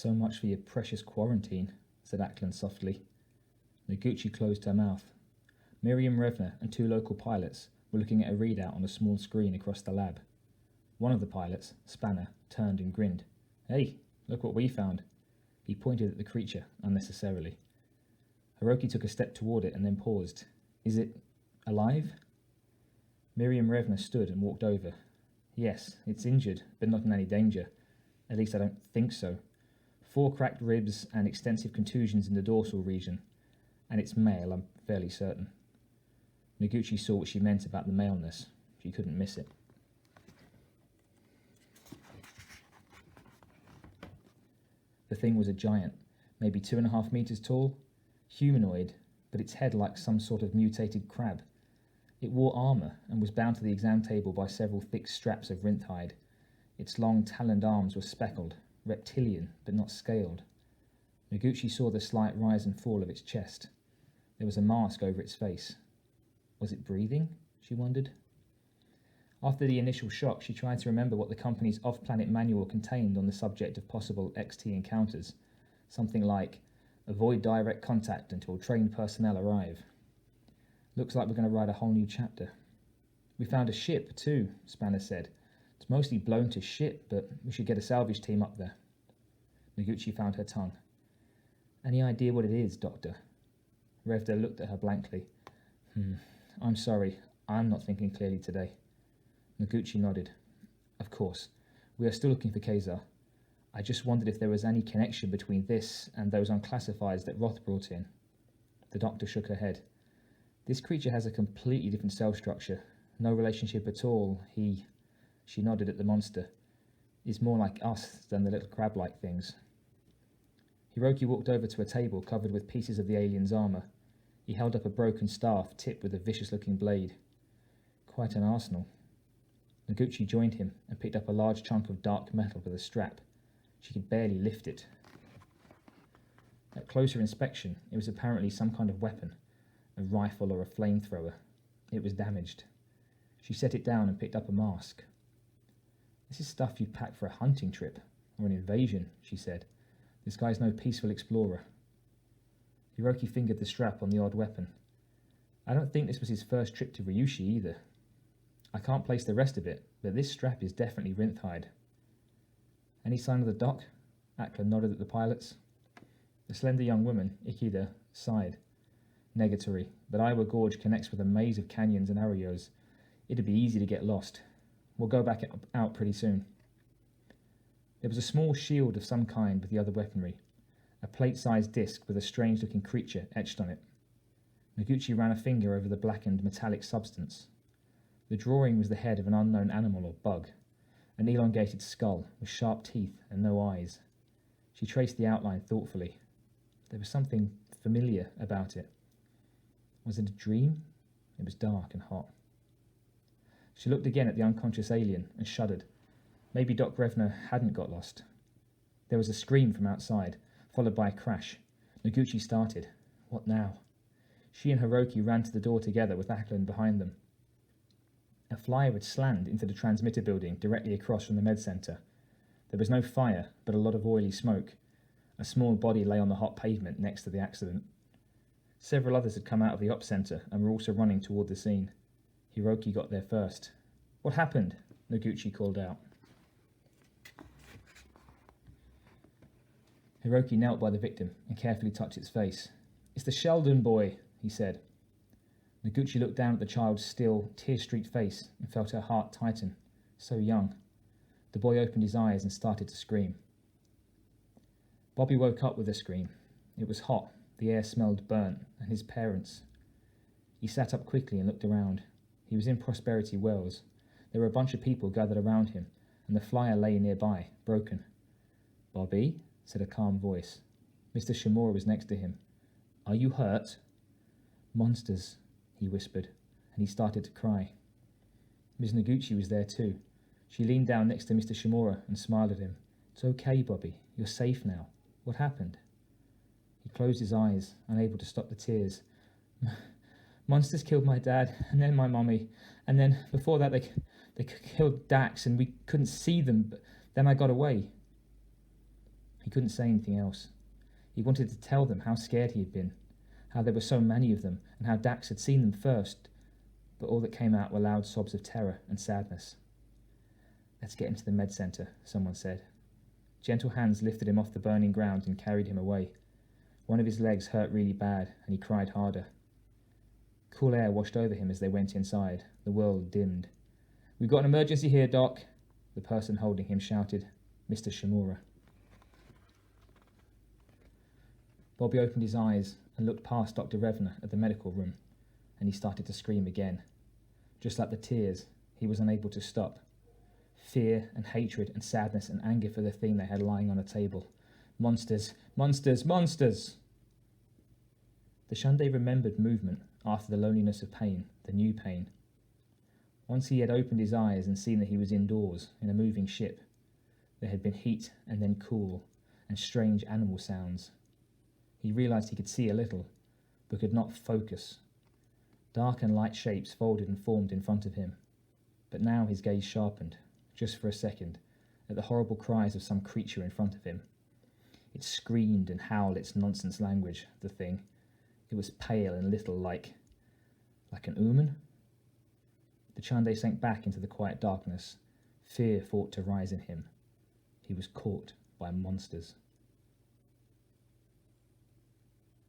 So much for your precious quarantine, said Ackland softly. Noguchi closed her mouth. Miriam Revner and 2 local pilots were looking at a readout on a small screen across the lab. One of the pilots, Spanner, turned and grinned. Hey, look what we found. He pointed at the creature unnecessarily. Hiroki took a step toward it and then paused. Is it alive? Miriam Revner stood and walked over. Yes, it's injured, but not in any danger. At least I don't think so. 4 cracked ribs and extensive contusions in the dorsal region. And it's male, I'm fairly certain. Noguchi saw what she meant about the maleness. She couldn't miss it. The thing was a giant, maybe 2.5 meters tall, humanoid, but its head like some sort of mutated crab. It wore armor and was bound to the exam table by several thick straps of rinth hide. Its long taloned arms were speckled, reptilian but not scaled. Noguchi saw the slight rise and fall of its chest. There was a mask over its face. Was it breathing? She wondered. After the initial shock, she tried to remember what the company's off-planet manual contained on the subject of possible XT encounters. Something like, avoid direct contact until trained personnel arrive. Looks like we're going to write a whole new chapter. We found a ship, too, Spanner said. It's mostly blown to shit, but we should get a salvage team up there. Noguchi found her tongue. Any idea what it is, Doctor? Revda looked at her blankly. I'm sorry, I'm not thinking clearly today. Noguchi nodded. Of course. We are still looking for Kazar. I just wondered if there was any connection between this and those unclassifieds that Roth brought in. The doctor shook her head. This creature has a completely different cell structure. No relationship at all. She nodded at the monster. Is more like us than the little crab-like things. Hiroki walked over to a table covered with pieces of the alien's armor. He held up a broken staff tipped with a vicious-looking blade. Quite an arsenal. Noguchi joined him and picked up a large chunk of dark metal with a strap. She could barely lift it. At closer inspection, it was apparently some kind of weapon, a rifle or a flamethrower. It was damaged. She set it down and picked up a mask. This is stuff you'd pack for a hunting trip, or an invasion, she said. This guy's no peaceful explorer. Hiroki fingered the strap on the odd weapon. I don't think this was his first trip to Ryushi either. I can't place the rest of it, but this strap is definitely rinth hide. Any sign of the dock? Ackland nodded at the pilots. The slender young woman, Ikeda, sighed. Negatory, but Iowa Gorge connects with a maze of canyons and arroyos. It'd be easy to get lost. We'll go back out pretty soon. There was a small shield of some kind with the other weaponry, a plate-sized disc with a strange-looking creature etched on it. Noguchi ran a finger over the blackened metallic substance. The drawing was the head of an unknown animal or bug, an elongated skull with sharp teeth and no eyes. She traced the outline thoughtfully. There was something familiar about it. Was it a dream? It was dark and hot. She looked again at the unconscious alien and shuddered. Maybe Doc Revner hadn't got lost. There was a scream from outside, followed by a crash. Noguchi started. What now? She and Hiroki ran to the door together with Ackland behind them. A flyer had slammed into the transmitter building directly across from the med center. There was no fire, but a lot of oily smoke. A small body lay on the hot pavement next to the accident. Several others had come out of the op center and were also running toward the scene. Hiroki got there first. What happened? Noguchi called out. Hiroki knelt by the victim and carefully touched its face. It's the Sheldon boy, he said. Noguchi looked down at the child's still, tear-streaked face and felt her heart tighten. So young. The boy opened his eyes and started to scream. Bobby woke up with a scream. It was hot, the air smelled burnt, and his parents. He sat up quickly and looked around. He was in Prosperity Wells. There were a bunch of people gathered around him, and the flyer lay nearby, broken. Bobby, said a calm voice. Mr. Shimura was next to him. Are you hurt? Monsters, he whispered, and he started to cry. Ms. Noguchi was there too. She leaned down next to Mr. Shimura and smiled at him. It's okay, Bobby. You're safe now. What happened? He closed his eyes, unable to stop the tears. Monsters killed my dad, and then my mummy, and then before that they killed Dax, and we couldn't see them, but then I got away. He couldn't say anything else. He wanted to tell them how scared he had been, how there were so many of them, and how Dax had seen them first, but all that came out were loud sobs of terror and sadness. "Let's get into the med centre," someone said. Gentle hands lifted him off the burning ground and carried him away. One of his legs hurt really bad, and he cried harder. Cool air washed over him as they went inside. The world dimmed. "We've got an emergency here, Doc," the person holding him shouted. "Mr. Shimura." Bobby opened his eyes and looked past Dr. Revner at the medical room, and he started to scream again. Just like the tears, he was unable to stop. Fear and hatred and sadness and anger for the thing they had lying on a table. Monsters, monsters, monsters! The Shunday remembered movement after the loneliness of pain, the new pain. Once he had opened his eyes and seen that he was indoors, in a moving ship. There had been heat and then cool, and strange animal sounds. He realized he could see a little, but could not focus. Dark and light shapes folded and formed in front of him. But now his gaze sharpened, just for a second, at the horrible cries of some creature in front of him. It screamed and howled its nonsense language, the thing. It was pale and little, like an Ooman? The Chande sank back into the quiet darkness. Fear fought to rise in him. He was caught by monsters.